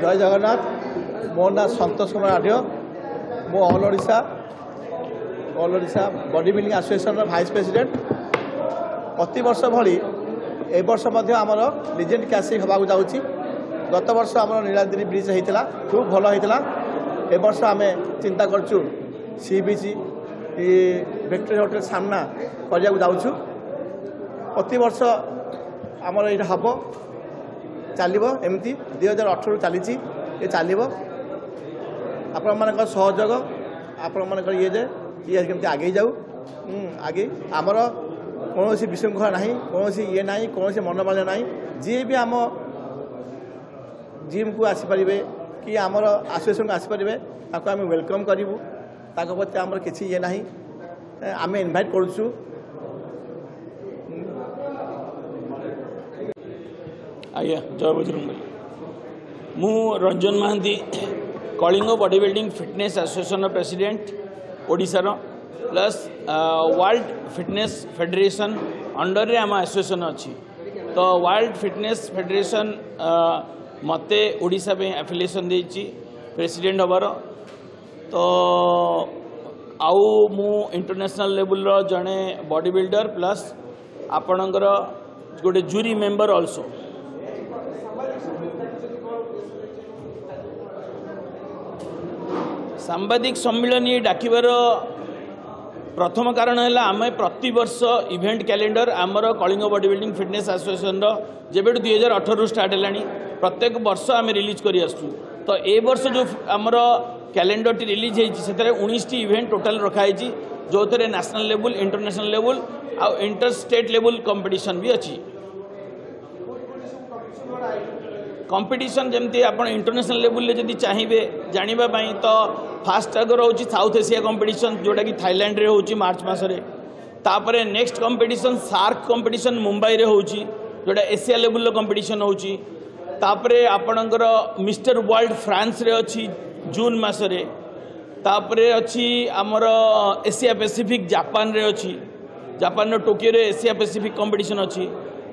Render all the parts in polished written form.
जय जगन्नाथ। मो ना संतोष कुमार आढ़। मो all Odisha body building association vice president. प्रति वर्ष भली ए वर्ष आमर लिजेंड क्लासिक होगा जाऊँगी। गत वर्ष आम नीलाद्री ब्रिज होता खूब भल होता। ए वर्ष आम चिंता करचु सी बीच विक्टोरिया होटेल सामना करने जाऊँ। प्रति वर्ष आमर ये हम चलो एमती 2018 चली ये चलो आपण मान सहयोग आपण मान ये जे ये केमती आगे जाऊ आगे आमर कौन विशृंखला ना कौन ये ना कौन मनोमाल्य ना जी भी आम जिम को आसीपर कि आमर एसोसिएशन को आसीपर ताको आम वेलकम करूँ प्रति आमर किसी ये ना आम इनभाइट करुचु। आज्ञा जय बजरंग बली। मु Ranjan Mohanty Kalinga body building fitness association president ओडिशार plus world fitness federation under रे आम एसोसिएशन अच्छी। तो वर्ल्ड फिटनेस फेडरेशन मते ओडिशा पे एफिलिएशन देछि प्रेसिडेंट हबार। तो आउ मु इंटरनेशनल लेवल रो जने बॉडी बिल्डर प्लस आपणकर गोटे जूरी मेंबर ऑल्सो। सांबादिक सम्मिलन ये डाकिबार प्रथम कारण है आम प्रति वर्ष इवेंट कैलेंडर आमर Kalinga body building fitness association जब 2018 रु स्टार्ट है प्रत्येक वर्ष आम रिलीज कर आसु। तो ए वर्ष जो आमर कैलेंडर टी रिलीज होती 19 इवेंट टोटाल रखाई जो थे नेशनल लेवल इंटरनेशनल लेवल आउ इंटर स्टेट लेवल कंपटीशन भी अच्छी। कंपटीशन जमती आप इंटरनेशनल लेवल जब चाहिए जानापी तो फास्ट आगर हूँ साउथ एशिया कंपटीशन जोटा कि थाईलैंड रे होची मार्च मसरे। तापर next competition SAARC competition Mumbai रे होची जोटा एशिया लेवल कंपटीशन होची। तापर आपणकर मिस्टर वर्ल्ड फ्रांस रे अच्छी जून मसरे। तापर अच्छी आमर एशिया पैसिफिक जापान रे अच्छी जापान टोकियो रे एशिया पैसिफिक कंपटीशन अच्छी।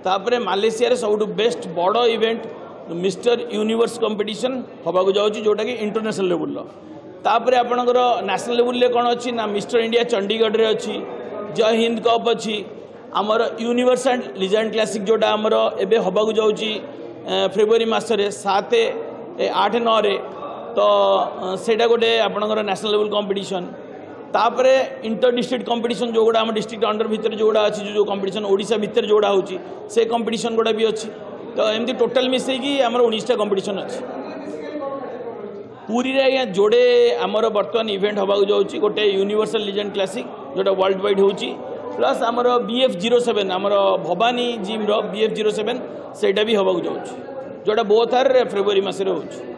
तापर मालेशिया रे सबुठ बेस्ट बड़ इवेंट मिस्टर यूनिवर्स कंपटीशन होगा जाऊँगी जोटा कि इंटरनेशनल लेवल। तापर आपणकर नेशनल लेवल कौन अच्छी ना मिस्टर इंडिया चंडीगढ़ रे अच्छी जय हिंद कप अच्छी आमर यूनिवर्स एंड लिजेंड क्लासिक जोटा आमर एबे होगा जाऊँगी फेब्रुआरी मसरे 7, 8, 9 रे। तो सेटा गोटे आपणकर नेशनल लेवल कंपटीशन। तापर इंटर डिस्ट्रिक्ट कंपटीशन जो गुड़ा आम डिस्ट्रिक्ट अंडर भितर जोड़ा अच्छी जो कंपटीशन ओडिशा भितर जोड़ा होची से कंपटीशन गुड़ा भी अच्छी। तो एमती टोटाल मिसेकी आमर 19टा कंपटीशन अच्छी। पूरी रे आज्ञा जोड़े आमर बर्तमान इवेंट होगा जाऊँगी गोटे यूनिवर्सल लिजेंड क्लासिक जोटा वर्ल्ड वाइड होची प्लस आमर BF07 आमर भवानी जिम रो BF07 सेटा भी होगा जाऊँगी जोटा बोथ आर फेब्रुआरी मसरे होची।